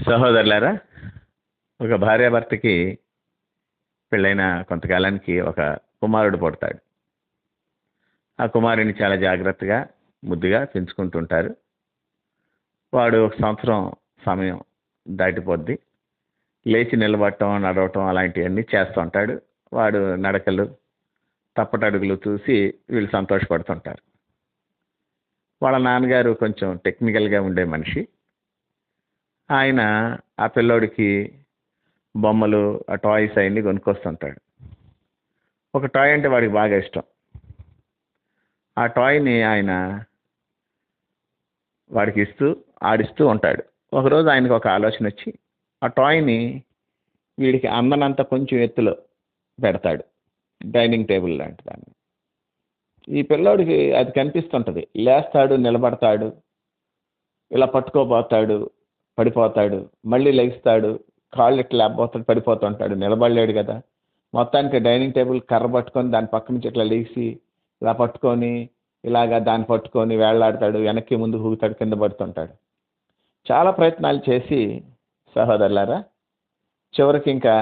సహోదరులారా, ఒక భార్యాభర్తకి పెళ్ళైన కొంతకాలానికి ఒక కుమారుడు పుడతాడు. ఆ కుమారుడిని చాలా జాగ్రత్తగా ముద్దుగా పెంచుకుంటుంటారు. వాడు ఒక సంవత్సరం సమయం దాటిపోద్ది. లేచి నిలబడటం, నడవటం అలాంటివన్నీ చేస్తూ ఉంటాడు. వాడు నడకలు, తప్పటడుగులు చూసి వీళ్ళు సంతోషపడుతుంటారు. వాళ్ళ నాన్నగారు కొంచెం టెక్నికల్గా ఉండే మనిషి. ఆయన ఆ పిల్లోడికి బొమ్మలు, ఆ టాయ్స్ అవన్నీ కొనుక్కొస్తుంటాడు. ఒక టాయ్ అంటే వాడికి బాగా ఇష్టం. ఆ టాయ్ని ఆయన వాడికి ఇస్తూ ఆడిస్తూ ఉంటాడు. ఒకరోజు ఆయనకు ఒక ఆలోచన వచ్చి ఆ టాయ్ని వీడికి అందనంత కొంచెం ఎత్తులో పెడతాడు, డైనింగ్ టేబుల్ లాంటి దాన్ని. ఈ పిల్లోడికి అది కనిపిస్తుంటుంది. లేస్తాడు, నిలబడతాడు, ఇలా పట్టుకోబోతాడు, పడిపోతాడు, మళ్ళీ లెగిస్తాడు, కాళ్ళు ఇట్లా లేకపోతాడు, పడిపోతుంటాడు, నిలబడలేడు కదా. మొత్తానికి డైనింగ్ టేబుల్ కర్ర పట్టుకొని దాని పక్క నుంచి ఇట్లా లేచి ఇలా పట్టుకొని ఇలాగా దాన్ని పట్టుకొని వేళ్లాడతాడు, వెనక్కి ముందు హూగుతాడు, కింద పడుతుంటాడు. చాలా ప్రయత్నాలు చేసి సహోదరులారా, చివరికి ఇంకా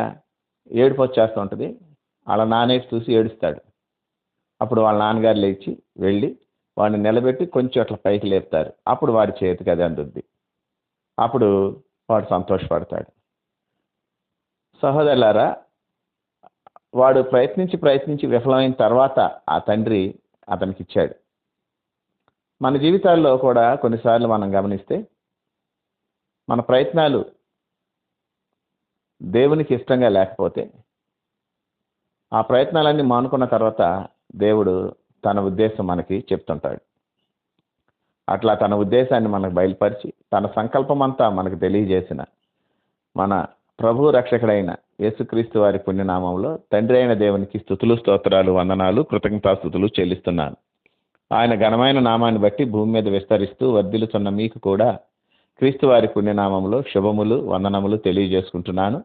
ఏడుపు వచ్చేస్తూ ఉంటుంది. వాళ్ళ నానేసి చూసి ఏడుస్తాడు. అప్పుడు వాళ్ళ నాన్నగారు లేచి వెళ్ళి వాడిని నిలబెట్టి కొంచెం అట్లా పైకి లేపుతారు. అప్పుడు వాడి చేతికి అది అందుద్ది. అప్పుడు వాడు సంతోషపడతాడు. సహోదరులారా, వాడు ప్రయత్నించి విఫలమైన తర్వాత ఆ తండ్రి అతనికి ఇచ్చాడు. మన జీవితాల్లో కూడా కొన్నిసార్లు మనం గమనిస్తే మన ప్రయత్నాలు దేవునికి ఇష్టంగా లేకపోతే ఆ ప్రయత్నాలన్నీ మానుకున్న తర్వాత దేవుడు తన ఉద్దేశం మనకి చెప్తుంటాడు. అట్లా తన ఉద్దేశాన్ని మనకు బయలుపరిచి తన సంకల్పం అంతా మనకు తెలియజేసిన మన ప్రభు రక్షకుడైన యేసుక్రీస్తు వారి పుణ్యనామంలో తండ్రి అయిన దేవునికి స్తుతులు, స్తోత్రాలు, వందనాలు, కృతజ్ఞతాస్తుతులు చెల్లిస్తున్నాను. ఆయన ఘనమైన నామాన్ని బట్టి భూమి మీద విస్తరిస్తూ వర్ధిల్లుతున్న మీకు కూడా క్రీస్తు వారి పుణ్యనామంలో శుభములు, వందనములు తెలియజేసుకుంటున్నాను.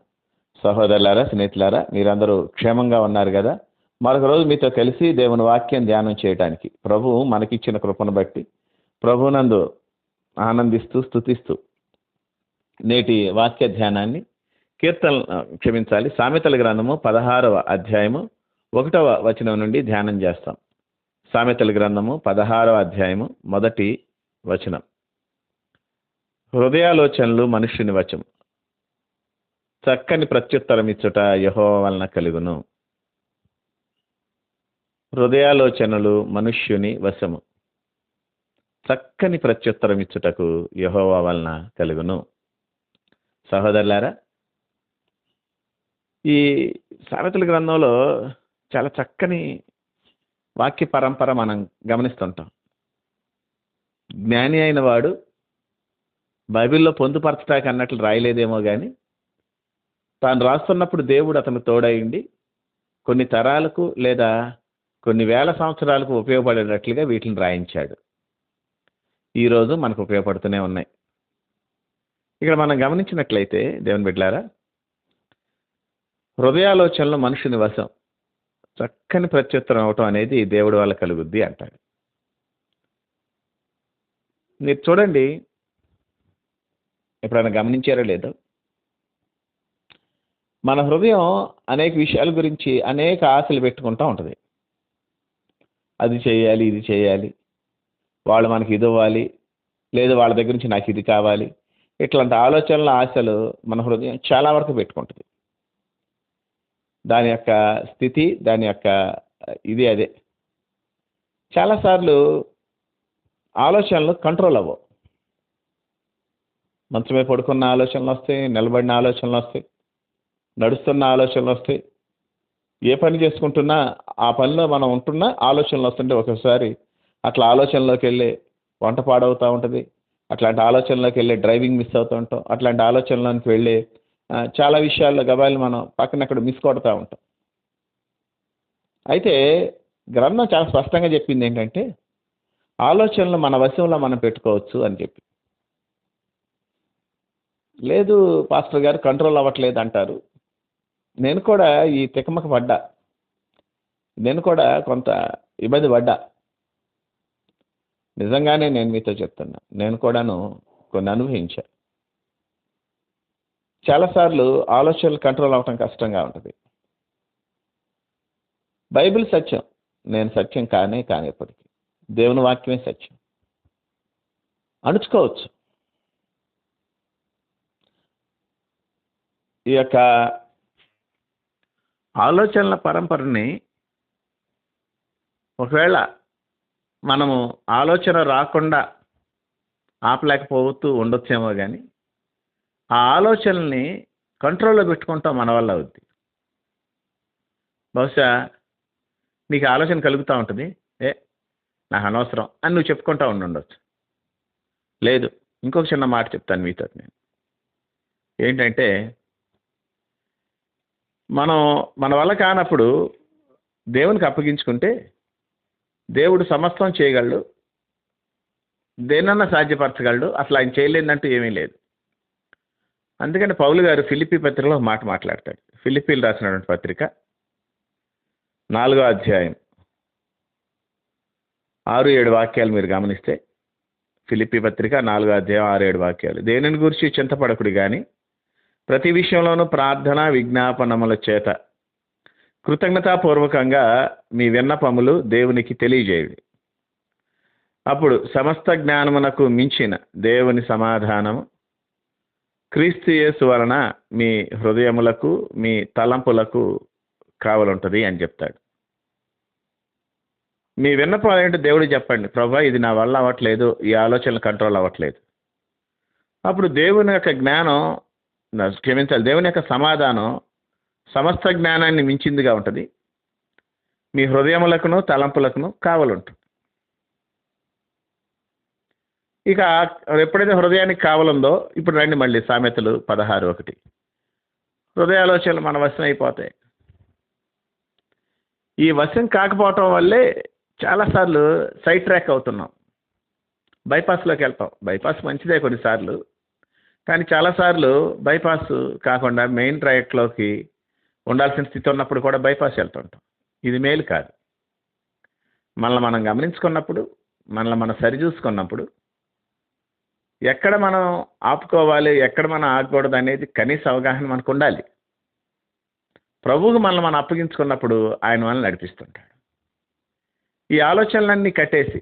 సహోదరులారా, స్నేహితులారా, మీరందరూ క్షేమంగా ఉన్నారు కదా. మరొక రోజు మీతో కలిసి దేవుని వాక్యం ధ్యానం చేయడానికి ప్రభువు మనకిచ్చిన కృపను బట్టి ప్రభునందు ఆనందిస్తూ స్తుతిస్తూ నేటి వాక్య ధ్యానాన్ని సామెతల గ్రంథము 16వ అధ్యాయము 1వ వచనం నుండి ధ్యానం చేస్తాం. సామెతల గ్రంథము 16వ అధ్యాయము 1వ వచనం. హృదయాలోచనలు మనుష్యుని వశము, చక్కని ప్రత్యుత్తరం ఇచ్చుట యెహోవా వలన కలుగును. హృదయాలోచనలు మనుష్యుని వశము, చక్కని ప్రత్యుత్తరం ఇచ్చుటకు యెహోవా వలన కలుగును. సహోదరులారా, ఈ సామెతల గ్రంథంలో చాలా చక్కని వాక్య పరంపర మనం గమనిస్తుంటాం. జ్ఞాని అయిన వాడు బైబిల్లో పొందుపరచటానికి అన్నట్లు రాయలేదేమో కానీ తాను రాస్తున్నప్పుడు దేవుడు అతను తోడైండి కొన్ని తరాలకు లేదా కొన్ని వేల సంవత్సరాలకు ఉపయోగపడేటట్లుగా వీటిని రాయించాడు. ఈరోజు మనకు ఉపయోగపడుతూనే ఉన్నాయి. ఇక్కడ మనం గమనించినట్లయితే దేవుని బిడ్డలారా, హృదయాలోచనలు మనుషుని వశం, చక్కని ప్రత్యుత్తరం అవటం అనేది దేవుడి వల్ల కలుగుద్ది అంటాడు. మీరు చూడండి, ఎప్పుడైనా గమనించారో లేదో, మన హృదయం అనేక విషయాల గురించి అనేక ఆశలు పెట్టుకుంటూ ఉంటుంది. అది చేయాలి, ఇది చేయాలి, వాళ్ళు మనకి ఇది ఇవ్వాలి, లేదు వాళ్ళ దగ్గర నుంచి నాకు ఇది కావాలి, ఇట్లాంటి ఆలోచనల ఆశలు మన హృదయం చాలా వరకు పెట్టుకుంటుంది. దాని యొక్క స్థితి, దాని యొక్క ఇది అదే. చాలాసార్లు ఆలోచనలు కంట్రోల్ అవ్వవు. మంచమే పడుకున్న ఆలోచనలు వస్తాయి, నిలబడిన ఆలోచనలు వస్తాయి, నడుస్తున్న ఆలోచనలు వస్తాయి. ఏ పని చేసుకుంటున్నా ఆ పనిలో మనం ఉంటున్నా ఆలోచనలు వస్తుంటే ఒకసారి అట్లా ఆలోచనలోకి వెళ్ళి వంట పాడవుతూ ఉంటుంది. అట్లాంటి ఆలోచనలోకి వెళ్ళి డ్రైవింగ్ మిస్ అవుతూ ఉంటాం. అట్లాంటి ఆలోచనలోకి వెళ్ళి చాలా విషయాల్లో గబాయిలు మనం పక్కన అక్కడ మిస్ కొడుతూ ఉంటాం. అయితే గ్రంథం చాలా స్పష్టంగా చెప్పింది ఏంటంటే, ఆలోచనలు మన వశంలో మనం పెట్టుకోవచ్చు అని చెప్పి. లేదు పాస్టర్ గారు కంట్రోల్ అవ్వట్లేదు అంటారు. నేను కూడా ఈ తికమక పడ్డా, నేను కూడా కొంత ఇబ్బంది పడ్డా. నిజంగానే నేను మీతో చెప్తున్నా, నేను కూడాను కొన్ని అనుభవించా. చాలాసార్లు ఆలోచనలు కంట్రోల్ అవ్వటం కష్టంగా ఉంటుంది. బైబిల్ సత్యం, నేను సత్యం కానే కాని ఎప్పటికీ. దేవుని వాక్యమే సత్యం. అణుచుకోవచ్చు. ఈ యొక్క ఆలోచనల పరంపరని ఒకవేళ మనము ఆలోచన రాకుండా ఆపలేకపోతూ ఉండొచ్చేమో కానీ ఆ ఆలోచనల్ని కంట్రోల్లో పెట్టుకుంటాం మన వల్ల అవుద్ది. బహుశా నీకు ఆలోచన కలుగుతూ ఉంటుంది, నాకు అనవసరం అని నువ్వు చెప్పుకుంటూ ఉండొచ్చు. లేదు, ఇంకొక చిన్న మాట చెప్తాను మీతో నేను. ఏంటంటే, మనం మన వల్ల కానప్పుడు దేవునికి అప్పగించుకుంటే దేవుడు సమస్తం చేయగలడు, దేనన్నా సాధ్యపరచగలడు. అసలు ఆయన చేయలేదంటూ ఏమీ లేదు. అందుకని పౌలు గారు ఫిలిప్పీ పత్రికలో మాట మాట్లాడతాడు. ఫిలిప్పీలు రాసినటువంటి పత్రిక 4వ అధ్యాయం 6-7 వాక్యాలు మీరు గమనిస్తే, ఫిలిప్పీ పత్రిక 4వ అధ్యాయం 6-7 వాక్యాలు. దేనిని గురించి చింతపడకుడి కానీ ప్రతి విషయంలోనూ ప్రార్థన విజ్ఞాపనముల చేత కృతజ్ఞతాపూర్వకంగా మీ విన్నపములు దేవునికి తెలియజేయుడి. అప్పుడు సమస్త జ్ఞానమునకు మించిన దేవుని సమాధానము క్రీస్తు యేసు వలన మీ హృదయములకు మీ తలంపులకు కావాలంటుంది అని చెప్తాడు. మీ విన్నపం ఏంటో దేవుడికి చెప్పండి. ప్రభా, ఇది నా వల్ల అవ్వట్లేదు, ఈ ఆలోచనలు కంట్రోల్ అవ్వట్లేదు. అప్పుడు దేవుని యొక్క జ్ఞానం, క్షమించాలి, దేవుని యొక్క సమాధానం సమస్త జ్ఞానాన్ని మించిందిగా ఉంటుంది. మీ హృదయములకును తలంపులకును కావాలంటుంది. ఇక ఎప్పుడైతే హృదయానికి కావాలందో, ఇప్పుడు రండి మళ్ళీ సామెతలు 16:1. హృదయాలోచనలు మన వశం అయిపోతాయి. ఈ వశం కాకపోవటం వల్లే చాలాసార్లు సైడ్ ట్రాక్ అవుతున్నాం, బైపాస్లోకి వెళ్తాం. బైపాస్ మంచిదే కొన్నిసార్లు, కానీ చాలాసార్లు బైపాస్ కాకుండా మెయిన్ ట్రాక్లోకి ఉండాల్సిన స్థితి ఉన్నప్పుడు కూడా బైపాస్ వెళ్తుంటాం. ఇది మేలు కాదు. మనల్ని మనం గమనించుకున్నప్పుడు, మనల్ని మనం సరిచూసుకున్నప్పుడు ఎక్కడ మనం ఆపుకోవాలి, ఎక్కడ మనం ఆగకూడదు అనేది కనీస అవగాహన మనకు ఉండాలి. ప్రభువుకు మనల్ని మనం అప్పగించుకున్నప్పుడు ఆయన మనల్ని నడిపిస్తుంటాడు. ఈ ఆలోచనలన్నీ కట్టేసి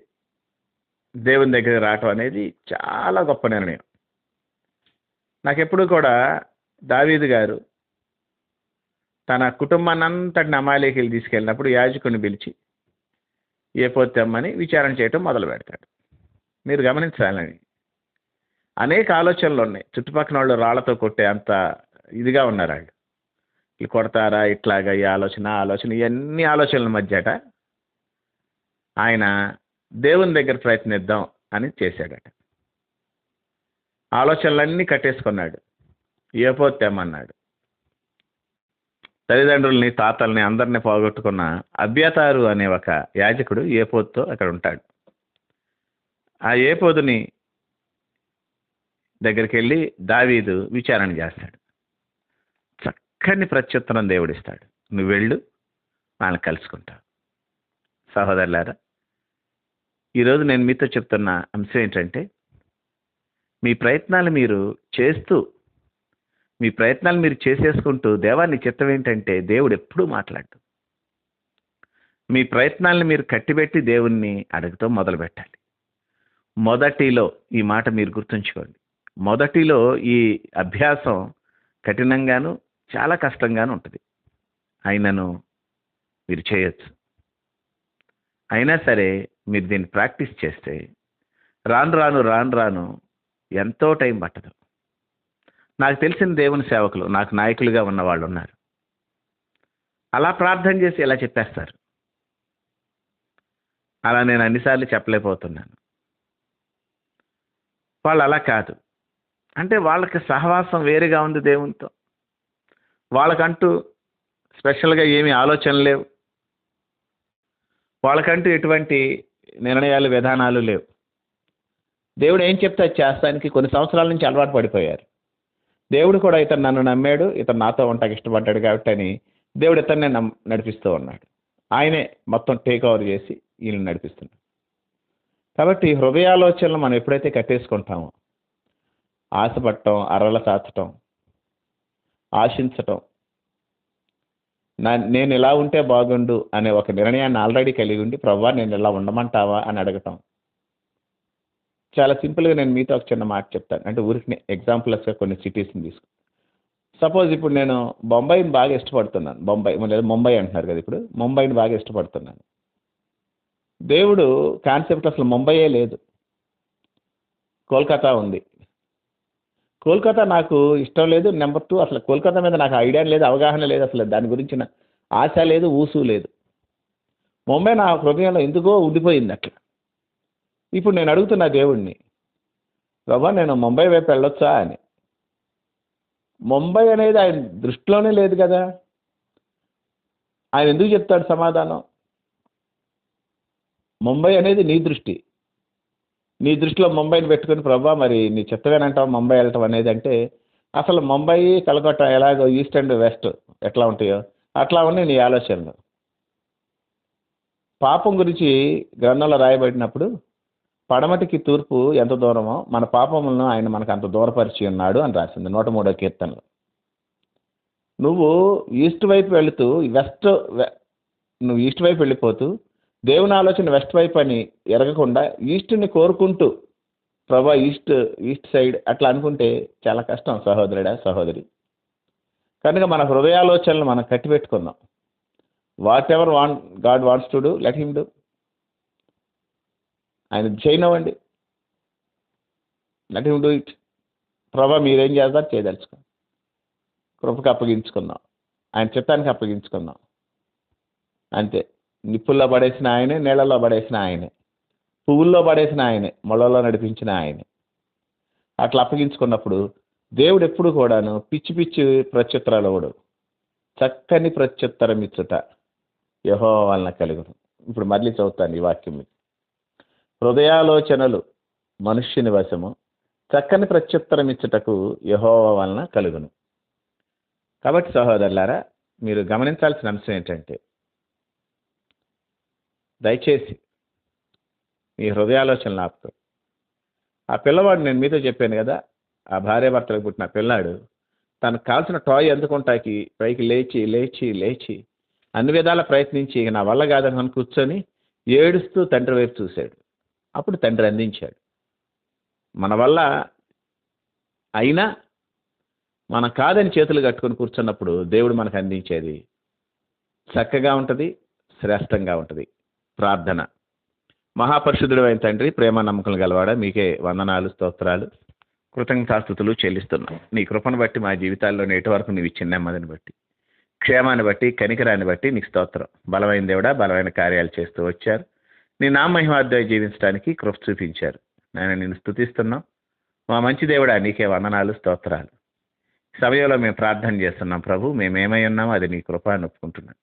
దేవుని దగ్గరికి రావటం అనేది చాలా గొప్ప నిర్ణయం. నాకెప్పుడు కూడా దావీదు గారు తన కుటుంబాన్ని అంతటిని అమాలేకీలు తీసుకెళ్ళినప్పుడు యాజకుని పిలిచి ఏఫోదు తెమ్మని విచారణ చేయటం మొదలు పెడతాడు. మీరు గమనించాలని, అనేక ఆలోచనలు ఉన్నాయి. చుట్టుపక్కల వాళ్ళు రాళ్లతో కొట్టే అంత ఇదిగా ఉన్నారు. వాళ్ళు ఇట్లా కొడతారా, ఇట్లాగా, ఈ ఆలోచన ఇవన్నీ ఆలోచనల మధ్యట ఆయన దేవుని దగ్గర ప్రయత్నిద్దాం అని చేశాడట. ఆలోచనలన్నీ కట్టేసుకున్నాడు. ఏఫోదు తెమ్మన్నాడు. తల్లిదండ్రుల్ని, తాతల్ని, అందరినీ పోగొట్టుకున్న అబ్యాతారు అనే ఒక యాజకుడు ఏఫోదుతో అక్కడ ఉంటాడు. ఆ ఏఫోదుని దగ్గరికి వెళ్ళి దావీదు విచారణ చేస్తాడు. చక్కని ప్రత్యుత్తరం దేవుడిస్తాడు. నువ్వు వెళ్ళు, వాళ్ళని కలుసుకుంటావు. సహోదరులారా, ఈరోజు నేను మీతో చెప్తున్న అంశం ఏంటంటే, మీ ప్రయత్నాలు మీరు చేస్తూ, మీ ప్రయత్నాలు మీరు చేసేసుకుంటూ దేవాన్ని చిత్తం ఏంటంటే దేవుడు ఎప్పుడూ మాట్లాడు. మీ ప్రయత్నాలను మీరు కట్టిబెట్టి దేవుణ్ణి అడుగుతూ మొదలు పెట్టాలి. మొదటిలో ఈ మాట మీరు గుర్తుంచుకోండి. మొదటిలో ఈ అభ్యాసం కఠినంగాను చాలా కష్టంగాను ఉంటుంది. అయినను మీరు చేయొచ్చు. అయినా సరే మీరు దీన్ని ప్రాక్టీస్ చేస్తే రాను రాను ఎంతో టైం పట్టదు. నాకు తెలిసిన దేవుని సేవకులు, నాకు నాయకులుగా ఉన్న వాళ్ళు ఉన్నారు. అలా ప్రార్థన చేసి ఇలా చెప్పేస్తారు. అలా నేను అన్నిసార్లు చెప్పలేకపోతున్నాను. వాళ్ళు అలా కాదు. అంటే వాళ్ళకి సహవాసం వేరుగా ఉంది దేవునితో. వాళ్ళకంటూ స్పెషల్గా ఏమీ ఆలోచనలు లేవు. వాళ్ళకంటూ ఎటువంటి నిర్ణయాలు, విధానాలు లేవు. దేవుడు ఏం చెప్తే అది చేస్తానికి కొన్ని సంవత్సరాల నుంచి అలవాటు పడిపోయారు. దేవుడు కూడా ఇతను నన్ను నమ్మాడు, ఇతను నాతో ఉంటాకి ఇష్టపడ్డాడు కాబట్టి అని దేవుడు ఇతన్నే నడిపిస్తూ ఉన్నాడు. ఆయనే మొత్తం టేక్ ఓవర్ చేసి వీళ్ళని నడిపిస్తున్నాడు. కాబట్టి హృదయాలోచనలు మనం ఎప్పుడైతే కట్టేసుకుంటామో, ఆశపడటం, అర్రల చాచటం, ఆశించటం, నేను ఇలా ఉంటే బాగుండు అనే ఒక నిర్ణయాన్ని ఆల్రెడీ కలిగి ఉండి, ప్రభువా నేను ఇలా ఉండమంటావా అని అడగటం. చాలా సింపుల్గా నేను మీతో ఒక చిన్న మాట చెప్తాను. అంటే ఊరికి ఎగ్జాంపుల్స్గా కొన్ని సిటీస్ని తీసుకు. సపోజ్ ఇప్పుడు నేను బొంబాయిని బాగా ఇష్టపడుతున్నాను. లేదా ముంబై అంటున్నారు కదా, ఇప్పుడు ముంబైని బాగా ఇష్టపడుతున్నాను. దేవుడు కాన్సెప్ట్ అసలు ముంబైయే లేదు, కోల్కతా ఉంది. కోల్కతా నాకు ఇష్టం లేదు. నెంబర్ 2, అసలు కోల్కతా మీద నాకు ఐడియా లేదు, అవగాహన లేదు, అసలు దాని గురించిన ఆశ లేదు, ఊసు లేదు. ముంబై నా హృదయంలో ఎందుకో ఉండిపోయింది అట్లా. ఇప్పుడు నేను అడుగుతున్నా దేవుడిని, ప్రభా నేను ముంబై వైపు వెళ్ళొచ్చా అని. ముంబై అనేది ఆయన దృష్టిలోనే లేదు కదా, ఆయన ఎందుకు చెప్తాడు సమాధానం? ముంబై అనేది నీ దృష్టి, నీ దృష్టిలో ముంబైని పెట్టుకుని ప్రభా మరి నీ చిత్తమేనంటావు ముంబై వెళ్ళటం అనేది. అంటే అసలు ముంబై కలకత్తా ఎలాగో ఈస్ట్ అండ్ వెస్ట్ ఎట్లా ఉంటాయో అట్లా ఉన్నాయి నీ ఆలోచనలు. పాపం గురించి గ్రంథంలో రాయబడినప్పుడు పడమటికి తూర్పు ఎంత దూరమో మన పాపములను ఆయన మనకు అంత దూరపరిచి ఉన్నాడు అని రాసింది 103వ కీర్తనలో. నువ్వు ఈస్ట్ వైపు వెళుతూ నువ్వు ఈస్ట్ వైపు వెళ్ళిపోతూ దేవుని ఆలోచన వెస్ట్ వైపు అని ఎరగకుండా ఈస్ట్ని కోరుకుంటూ ప్రభా ఈస్ట్ సైడ్ అట్లా అనుకుంటే చాలా కష్టం సహోదరుడా, సహోదరి. కనుక మన హృదయాలోచనలు మనం కట్టిపెట్టుకుందాం. Whatever God wants to do, let him do. ఆయన చేయనివ్వండి, లెట్ హిమ్ డూ ఇట్. ప్రభా మీరేం చేస్తారు చేయదలుచుకో, కృపకు అప్పగించుకుందాం, ఆయన చిత్తానికి అప్పగించుకుందాం. అంతే. నిప్పుల్లో పడేసిన ఆయనే, నీళ్ళల్లో పడేసిన ఆయనే, పువ్వుల్లో పడేసిన ఆయనే, మొళ్ళలో నడిపించిన ఆయనే. అట్లా అప్పగించుకున్నప్పుడు దేవుడు ఎప్పుడు కూడాను పిచ్చి పిచ్చి ప్రత్యుత్తరాలు ఇవ్వడు. చక్కని ప్రత్యుత్తరం ఇచ్చుట యెహోవా వలన కలుగును. ఇప్పుడు మళ్ళీ చదువుతాను ఈ వాక్యం. హృదయాలోచనలు మనుష్యుని వశము, చక్కని ప్రత్యుత్తరం ఇచ్చుటకు యెహోవా వలన కలుగును. కాబట్టి సహోదరులారా, మీరు గమనించాల్సిన అంశం ఏంటంటే, దయచేసి మీ హృదయాలోచనలు ఆపుతూ, ఆ పిల్లవాడు నేను మీతో చెప్పాను కదా, ఆ భార్యాభర్తలకు పుట్టిన పిల్లాడు తనకు కావాల్సిన టాయ్ అందుకుంటాకి పైకి లేచి లేచి లేచి అన్ని విధాల ప్రయత్నించి ఇక నా వల్ల కాదని కూర్చొని ఏడుస్తూ తండ్రి వైపు చూశాడు. అప్పుడు తండ్రి అందించాడు. మన వల్ల అయినా మనం కాదని చేతులు కట్టుకొని కూర్చున్నప్పుడు దేవుడు మనకు అందించేది చక్కగా ఉంటుంది, శ్రేష్టంగా ఉంటుంది. ప్రార్థన. మహాపరిశుద్ధుడు అయిన తండ్రి, ప్రేమ నమ్మకం గలవాడ, మీకే వందనాలు, స్తోత్రాలు, కృతజ్ఞతాస్తుతులు చెల్లిస్తున్నాం. నీ కృపను బట్టి మా జీవితాల్లో నేటి వరకు నీవు ఇచ్చిన నెమ్మదిని బట్టి, క్షేమాన్ని బట్టి, కనికరాన్ని బట్టి నీకు స్తోత్రం. బలమైన దేవుడా, బలమైన కార్యాలు చేస్తూ వచ్చారు. నీ నామహిమాధ్యాయ జీవించడానికి కృప చూపించారు. నేను నిన్ను స్తుతిస్తున్నాం. మా మంచి దేవుడా, నీకే వందనాలు, స్తోత్రాలు. సమయంలో మేము ప్రార్థన చేస్తున్నాం ప్రభు, మేమేమై ఉన్నామో అది నీ కృప అని ఒప్పుకుంటున్నాం.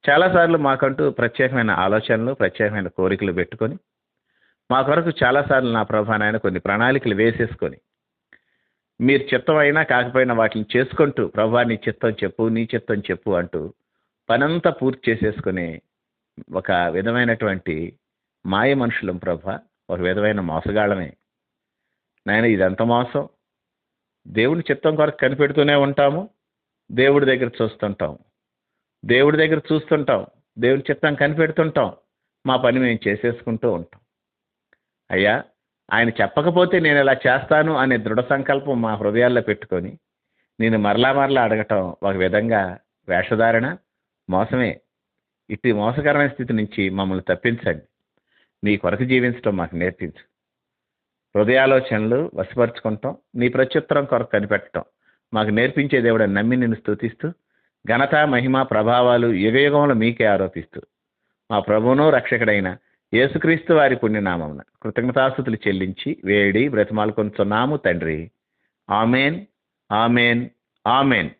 చాలాసార్లు మాకంటూ ప్రత్యేకమైన ఆలోచనలు, ప్రత్యేకమైన కోరికలు పెట్టుకొని, మా కొరకు చాలాసార్లు నా ప్రభు నాయన కొన్ని ప్రణాళికలు వేసేసుకొని, మీరు చిత్తం అయినా కాకపోయినా వాటిని చేసుకుంటూ ప్రభు నీ చిత్తం చెప్పు, నీ చిత్తం చెప్పు అంటూ పనంతా పూర్తి చేసేసుకుని ఒక విధమైనటువంటి మాయ మనుషులం ప్రభు, ఒక విధమైన మోసగాళ్ళమే నాయన. ఇదంత మోసం. దేవుని చిత్తం కొరకు కనిపెడుతూనే ఉంటాము, దేవుడి దగ్గర చూస్తుంటాం, దేవుని చిత్తం కనిపెడుతుంటాం, మా పని మేము చేసేసుకుంటూ ఉంటాం. అయ్యా, ఆయన చెప్పకపోతే నేను ఇలా చేస్తాను అనే దృఢ సంకల్పం మా హృదయాల్లో పెట్టుకొని నేను మరలా అడగటం ఒక విధంగా వేషధారణ, మోసమే. ఇట్టి మోసకరమైన స్థితి నుంచి మమ్మల్ని తప్పించండి. నీ కొరకు జీవించడం మాకు నేర్పించు. హృదయాలోచనలు వశపరుచుకుంటాం, నీ ప్రత్యుత్తరం కొరకు కనిపెట్టడం మాకు నేర్పించే దేవుడని నమ్మి నిన్ను స్తుతిస్తూ, ఘనత, మహిమ, ప్రభావాలు యుగయుగంలో మీకే ఆరోపిస్తూ, మా ప్రభువును రక్షకుడైన యేసుక్రీస్తు వారి పుణ్యనామమున కృతజ్ఞతాస్తుతులు చెల్లించి వేడి బ్రతిమాలుకొనుచున్నాము తండ్రి. Amen, amen, amen.